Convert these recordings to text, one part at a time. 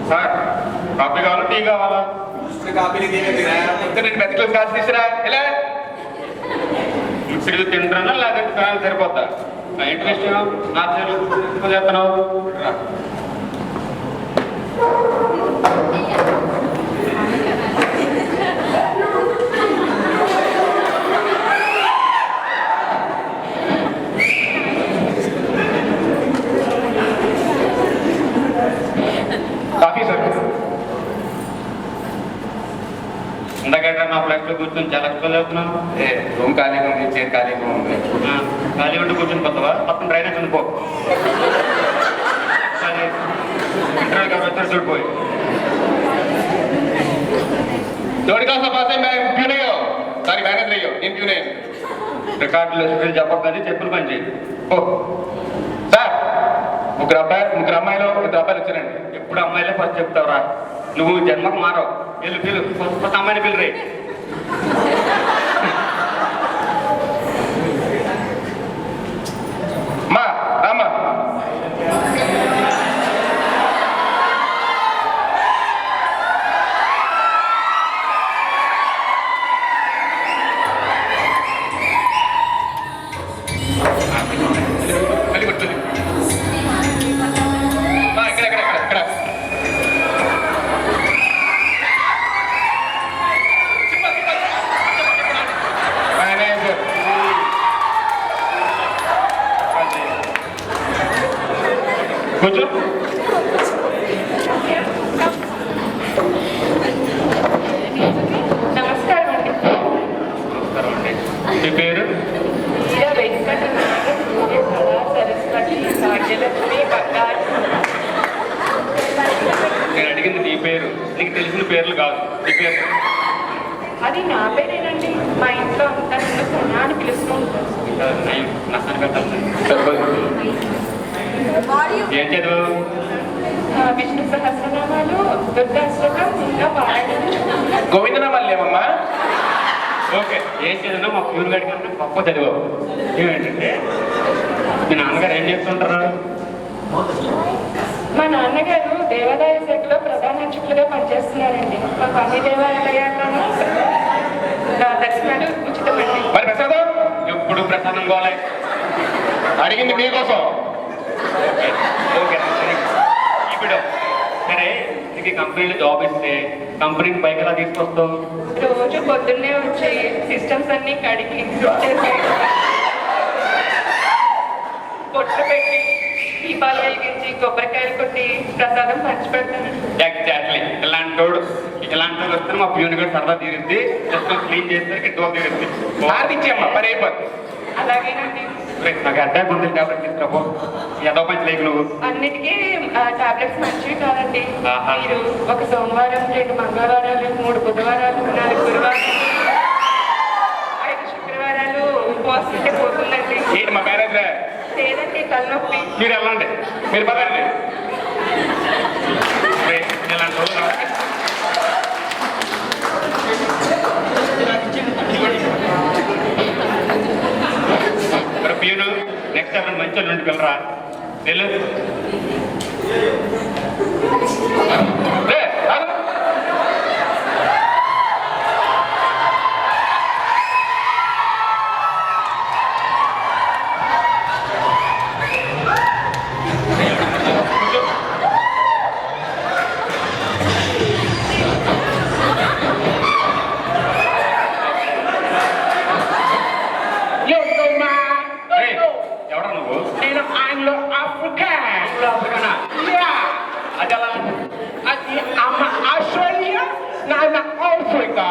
Sir coffee కావాలా tea కావాలా? కాఫీలు నేను మెత్తలు కాల్చి తీసురా ఎలా ఇప్పుడు తింటున్నా లేకపోతే సరిపోతా ఇంట్రెస్ట్ నా చేస్తున్నావు. Coffee sir. ఇందాక మా ఫ్లాట్ లో కూర్చొని చాలా ఎక్స్ప్లెయిన్ చేస్తున్నాను. రూమ్ ఖాళీగా ఉంది, చైర్ ఖాళీగా ఉంది. ఖాళీ ఉండి కూర్చొని పోతావా? పక్కన డ్రైనేజ్ ఉంది పో. ఇంటర్వ్యూ చూడిపోయి తోడికా సభాసే క్యూ నయ్యో సారీ మేనేజర్ అయ్యో నేను క్యూ నయ్యో రికార్డులు చెప్పకని చెప్పులు పని చేయి. ఓ సార్ ముగ్గురు అమ్మాయిలు 2 అబ్బాయిలు వచ్చారండి. ఎప్పుడు అమ్మాయిలే ఫస్ట్ చెప్తావురా? నువ్వు జన్మకు మారవు. పిలు కొత్త అమ్మాయిని పిలు రే. మా రామ్మా. కూర్చో. నమస్కారం అండి. మీ పేరు? నేను అడిగింది నీ పేరు. నీకు తెలిసిన పేర్లు కాదు. నీ పేరు? అది నా పేరేనండి. మా ఇంట్లో అంతా నన్ను సన్నా అని పిలుస్తూ ఉంటారు. నష్టం పెట్టాలి. ఏం చదువు? విష్ణు సహస్రనామాలు, దుర్గాష్టకం, ఇంకా పారాయణం. గోవిందనామాలు లేవమ్మా? ఓకే. ఏం చదివినా మా ప్యూర్ గడి కన్నా గొప్ప చదివావు. ఏమేంటంటే మీ నాన్నగారు ఏం చేస్తుంటారు? మా నాన్నగారు దేవాదాయ శాఖలో ప్రధాన అర్చకులుగా పనిచేస్తున్నారండి. మాకు అన్ని దేవాలయాలను దర్శనాలు ఉచితమండి. మరి ప్రసాదం ఎప్పుడు ప్రసాదం కావాలి. అడిగింది మీకోసం. ఓకే ఇప్పుడు సరే నీకు కంపెనీలో జాబ్ ఇస్తే కంపెనీకి పైకి ఎలా తీసుకొస్తావు? రోజు పొద్దున్నే వచ్చి సిస్టమ్స్ అన్ని కడిగి చేసి పొట్లు పెట్టి దీపాలు వెలిగించి కొబ్బరికాయలు కొట్టి ప్రసాదం పంచిపెడతాను. ఎగ్జాక్ట్లీ ఇలాంటి వాళ్ళు వస్తే మా ప్యూన్ కూడా సరదా తీరుద్ది. జస్ట్ క్లీన్ చేసేసరికి డోర్ తీరుద్ది. ఆర్తిచ్చేమ్మా పని అయిపోద్ది. అలాగేనండి. నాకు అడ్డా గుండె టాబ్లెట్ తీసుకురాబో. ఏదో పని లేకు నువ్వు. అన్నిటికీ టాబ్లెట్స్ మంచివి కాదండి. ఆహా. మీరు ఒక సోమవారం, 2 మంగళవారాలు, 3 బుధవారాలు, 4 గురువారాలు, 5 శుక్రవారాలు ఉపవాసం ఉంటే పోతుందండి. ఏంటి మా మేనేజర్? లేదండి తలనొప్పి. మీరు వెళ్ళండి, మీరు పదండి. ఇలాంటి వాళ్ళు రావాలి. మరి ప్యూను నెక్స్ట్ ఎవరైనా మంచి వాళ్ళు నుండి పిల్లరా వెళ్ళు. ఎవడా నువ్వు? నేను ఆంగ్లో ఆఫ్రికా. నాన్న ఆఫ్రికా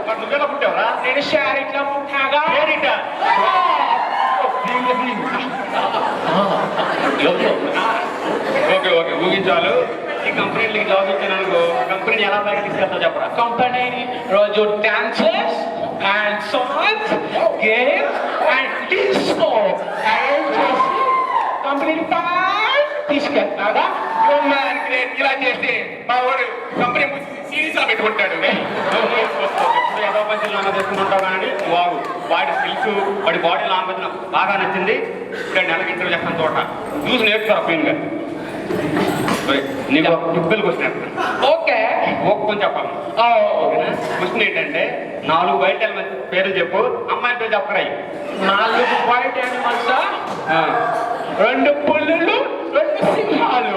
మరి నువ్వెలా పుట్టావురా? నేను షారిట్లో పుట్టాగా పేరిట? ఓకే ఓకే ఊగించాలు. ఈ కంపెనీలకి జాబ్ ఇచ్చాను, కంపెనీని ఎలా పైకి తీసుకెళ్తావు చెప్పరా? కంపెనీని రోజు dances and songs games and disco arrange చేసి కంపెనీని తీసుకెళ్తాగా. ఇలా చేస్తే మా వాడు కంపెనీ సీరియస్గా పెట్టుకుంటాడు. ఎప్పుడు ఏదో పంచులు నాన్న చేసుకుంటుంటావు కానీ వాడు వాడి స్కిల్స్ వాడి బాడీ లాంగ్వేజ్ నాకు బాగా నచ్చింది. ఇప్పుడు నెలకి ఇంటర్వ్యూ చేస్తాను చోట చూసి నేర్చుకోరా క్లీన్గా. నీకు టిప్పులు క్వశ్చన్ ఓకే ఒక్కొని చెప్పాలి. క్వశ్చన్ ఏంటంటే 4 బయట పేర్లు చెప్పు, అమ్మాయి పేరు చెప్పరాయి. 4 వైట్ యానిమల్స్, 2 పులులు, 2 సింహాలు.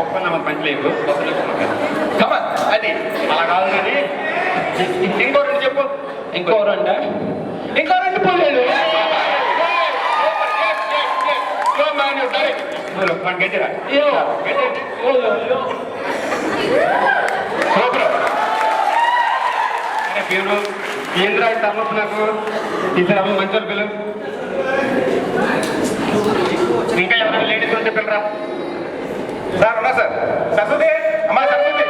ఒక్కన్న మన పంచలేదు అది అలా కాదు కానీ ఇంకో 2 చెప్పు. ఇంకో 2 పులులు. గట్టిరా పేరు ఏంద్రా తమ్మకు నాకు ఇద్దరు మంచి వాళ్ళ పిల్లలు. ఇంకా ఎవరైనా లేడీస్ ఉంటే పిల్లరా? సార్ ఉన్నా సార్. సరస్వతి అమ్మా, సరస్వతి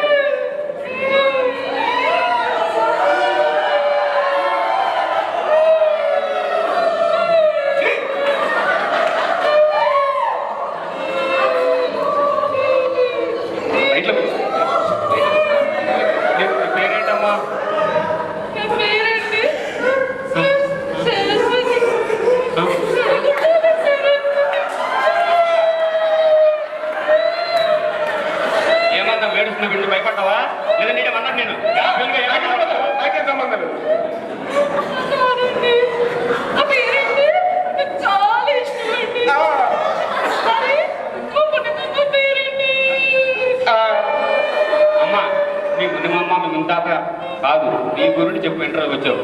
పేరేంటమ్మా? ఏమన్నా వేడుస్తున్నా వీళ్ళు భయపడ్డావా? లేదా నేనేమన్నా నేను నాకేం సంబంధాలు? అమ్మా మీ గుండెమ్మ మీ ముంతాత కాదు, నీ గురించి చెప్పు. ఇంటర్వ్యూ వచ్చావు.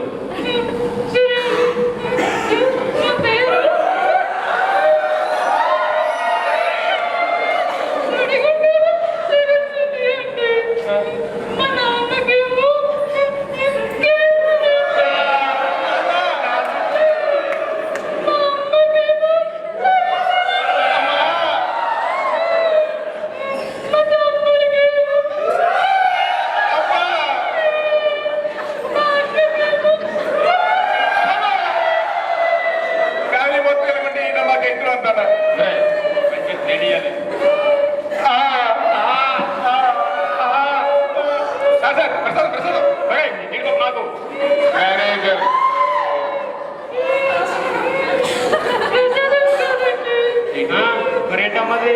మరేంటమ్మది?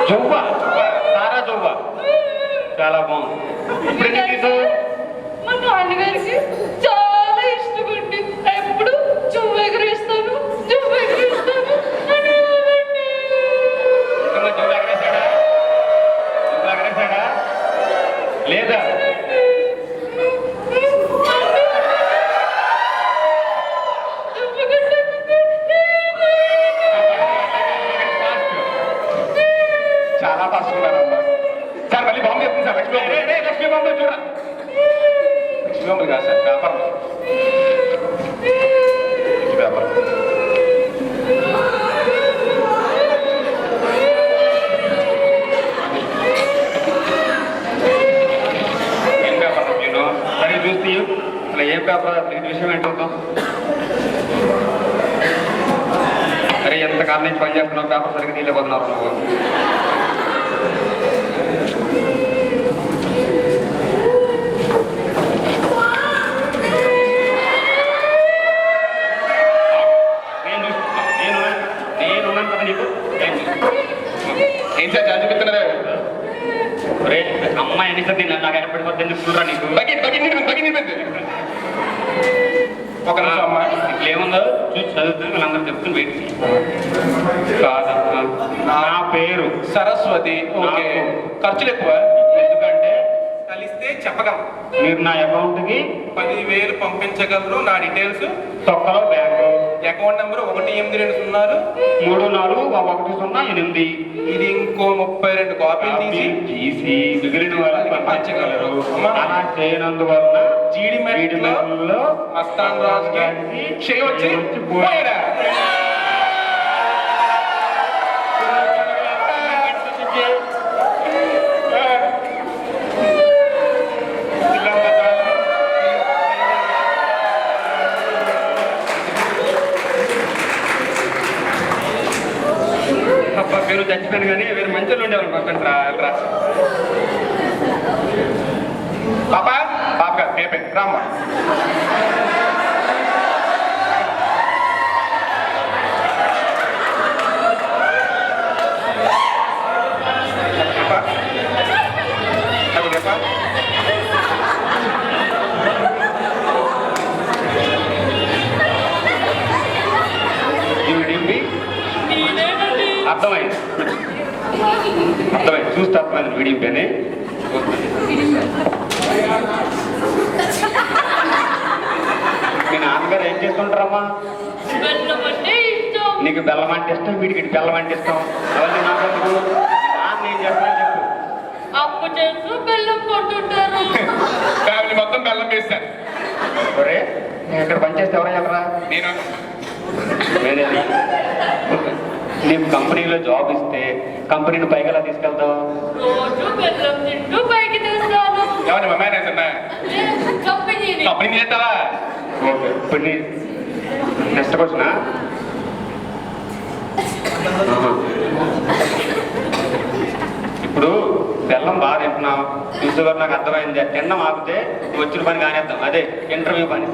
జువ్వ, సారా జువ్వ. చాలా బాగుంది. ఇప్పుడు ఎందుకు తీసు? మా నాన్నగారికి చాలా ఇష్టం అండి. ఎప్పుడు జువ్వ ఎగరేస్తాను జువ్వ ఎగరేస్తాను అనేవాడండి. జువ్వ ఎగరేసాడా? జువ్వ ఎగరేసాడా లేదా? చాలా పాసుకున్నారమ్మా. సార్ మళ్ళీ బాంబు చెప్తుంది సార్. లక్ష్మీ బాంబు చూడ. లక్ష్మీ బాంబులు కాదు సార్, వ్యాపారం. వ్యాపారం ఏం పేపర్ నేను సరే చూస్తే అసలు ఏం పేపర్ విషయం ఏంటో. అరే ఎంత కాలం నుంచి పని చేస్తున్నావు, పేపర్ సరిగ్గా తీయలేకపోతున్నారు నువ్వు. నేనున్నాను కదా నీకు. ఏం సార్ చాలా చూపిస్తున్నారు? రే అమ్మాయి అని సార్ నేను నాకు ఎక్కడిపోతుంది చూడరా నీకు. బకెట్ బకెట్ నింపింది. ఒక నిమిషం అమ్మా. ఇట్లా ఏముందో చూసి చదువుతుంది, వీళ్ళందరూ చెప్తుంది వెయిట్ కాదు. నా పేరు సరస్వతి. ఓకే, ఖర్చులు ఎక్కువ. ఎందుకంటే కలిస్తే చెప్పగలం. మీరు నా అకౌంట్కి 10,000 పంపించగలరు. నా డీటెయిల్స్ తొక్కలో బ్యాంకు అకౌంట్ నెంబర్ 1820 38. ఇది ఇంకో 32 కాపీలు తీసి మిగిలిన వాళ్ళకి పంపించగలరు. అమ్మా. అలా చేయనందువలన జీడి మెట్లో మస్తాన్ రాజుకి చేయవచ్చి పోయాడా? అబ్బా పేరు చచ్చిపోయాను కానీ వేరే మంచిగా ఉండేవాళ్ళు పక్కన రా పాప పాప కాదు పేపే రామ్మ. అర్థమైంది చూస్తే అర్థమైంది వీడియో పేనే. మీ నాన్నగారు ఏం చేస్తుంటారమ్మా? నీకు బెల్లం అంటే ఇష్టం, వీడికి బెల్లం అంటే ఇష్టం. అవన్నీ నాకు నాన్న ఏం చేస్తానని చెప్పు. అప్పు చేస్తూ బెల్లం కొట్టుంటారు. ఫ్యామిలీ మొత్తం బెల్లం వేస్తాను. ఒరే నేను ఇక్కడ పనిచేస్తే ఎవరు వెళ్ళరా? నేను నీకు కంపెనీలో జాబ్ ఇస్తే కంపెనీని పైకి ఎలా తీసుకెళ్తావు? రోజు బెల్లం తింటూ పైకి తెస్తాను. ఎవరి మా మేనేజర్ కంపెనీని కంపెనీ చేస్తావా? ఓకే ఇప్పుడు నీ నెక్స్ట్ క్వశ్చనా? ఇప్పుడు బెల్లం బాగా తింటున్నావు చూసేవారు నాకు అర్థమైంది. తిన్నాం ఆపితే వచ్చిన పని కానిద్దాం, అదే ఇంటర్వ్యూ పని.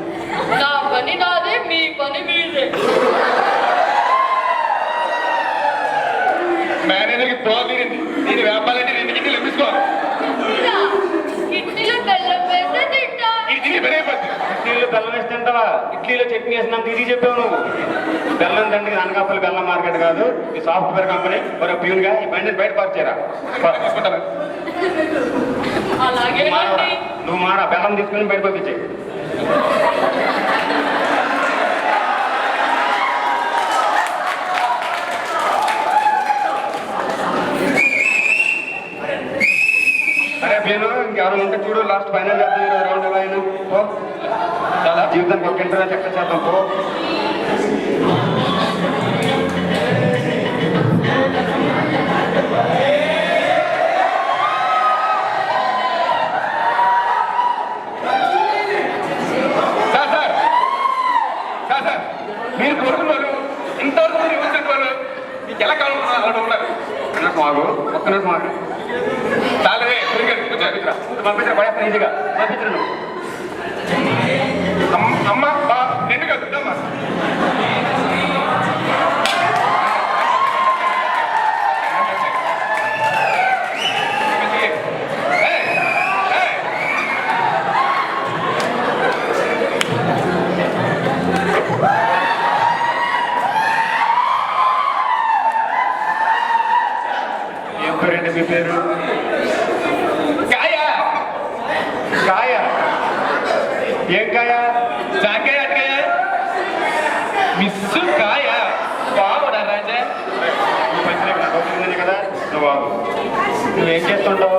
నా పని నాదే, మీ పని మీదే. మేనేజర్కి తో తీరింది. నేను వ్యాపారాలంటే 2 గిన్నెలు ఎప్పించుకోవాలి. ఇడ్లీలో బెల్లం వేస్తే తింటా. ఇది తిని పని అయిపోద్ది. ఇడ్లీలో బెల్లం వేసి తింటావా? ఇడ్లీలో చట్నీ వేసినంత ఇది చెప్పావు నువ్వు. బెల్లం తండ్రికి అనకాపల్లి బెల్లం మార్కెట్ కాదు, ఈ సాఫ్ట్వేర్ కంపెనీ. ఒక ప్యూన్గా ఈ బండిని బయట పార్క్ చేయరా. అలాగే నువ్వు మాడ బెల్లం తీసుకుని బయట పంపించే. అరే పేరు ఇంకెవరైనా ఉంటే చూడు. లాస్ట్ ఫైనల్ చేద్దాం. 20 రౌండ్ ఎలా అయినా పో. చాలా జీవితానికి ఒక ఇంటర్వ్యూ చక్కగా చేద్దాం పో. సార్ మీరు కోరుకున్నారు ఇంతవరకు మీరు ఇవ్వాల్సిన వాళ్ళు మీకు ఎలా కావాలన్నా అలా ఉన్నారు. నాకు మాకు ఒక్క నిమిషం మాకు చాలే పంపించరా పడేస్తాను ఈజీగా పంపించరు. నువ్వు అమ్మ బా 2 కాదు అమ్మా. ఏం పేరండి మీ పేరు? కాయ కాయ. ఏం కాయ? జాకాయ అటకాయ మిస్సు కాయ బాగుడా రాజా. పంచలేక నాకు అవుతుందని కదా. నువ్వు బాబు నువ్వేం చేస్తుంటావు?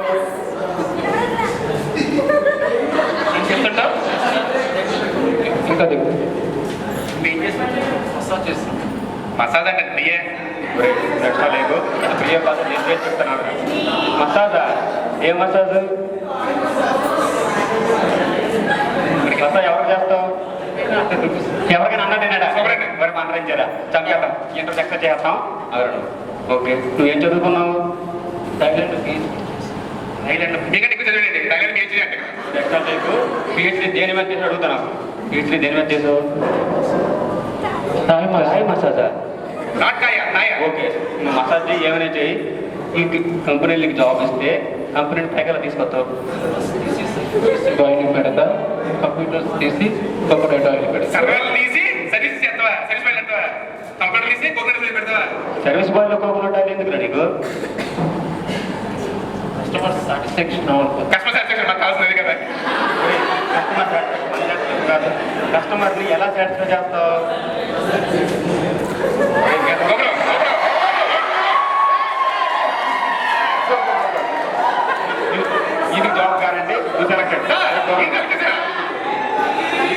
ఏం చెప్తుంటావు? ఇంకా దిగు. ఏం చేస్తుంటావు? మసాజ్ చేస్తాం. మసాజ్ అంటే ప్రియే ఎక్స్ట్రా లేదు. అది ప్రియ కాదు, నేను చేసి చెప్తున్నాను. మసాజా? ఏం మసాజ్? మసాజ్ ఎవరికి చేస్తావు? ఎవరికైనా అన్నట్టేనాడా? మరి మంత్రించారా? చంపేద్దాం. ఇంటర్ చక్కగా చేస్తాం. అవును. ఓకే నువ్వేం చదువుకున్నావు? థైలాండ్ మీకంటే ఎక్కువ చదివండి. థైలాండ్ పిహెచ్డీ అంటే ఎక్స్ట్రా లేదు. పిహెచ్డీ దేని మీద చేసి అడుగుతాను. పిహెచ్డీ దేని మీద చేసావు? థాయ్ మసాజా? నాట్ కాయ నాయ. ఓకే నువ్వు మసాజ్ చేయి, ఏమైనా చేయి. ఈ కంపెనీలకి జాబ్ ఇస్తే కంపెనీని పైకి తీసుకొస్తావు. ఆయిల్ పెడతా, కంప్యూటర్స్ తీసి కోకోనట్ ఆయిల్ పెడతా. సర్వర్లు తీసి సర్వీస్ చేస్తావా? సర్వీస్ బయలు ఎత్తావా? కంప్యూటర్ తీసి కోకోనట్ పెడతావా? సర్వీస్ బాయ్లో కోకోనట్ ఆయిల్ ఎందుకు నీకు? కస్టమర్ సాటిస్ఫాక్షన్ అవ్వాలి. కస్టమర్ సాటిస్ఫాక్షన్ మాకు కావాల్సింది కదా. కస్టమర్ని ఎలా సాటిస్ఫై చేస్తావు? ఇది జాబ్ కాదండి, నువ్వు సెలెక్టెడ్.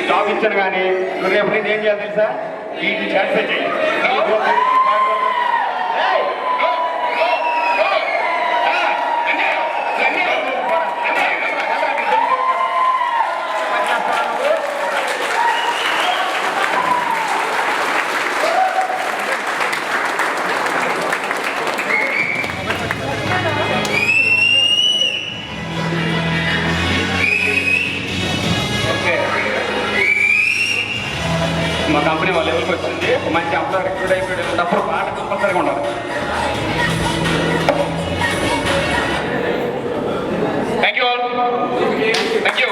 జాబ్ ఇచ్చాను కానీ నువ్వు రేపు నేను ఏం చేయాలి తెలుసా? వీటిని సాటిస్ఫై చేయి. మా కంపెనీ వాళ్ళ లెవెల్కి వచ్చింది, మంచి ఎంప్లాయ్ రిక్రూట్ అయిపోయాడు. అప్పుడు పాట కంపల్సరీగా ఉండాలి. Thank you all. Thank you.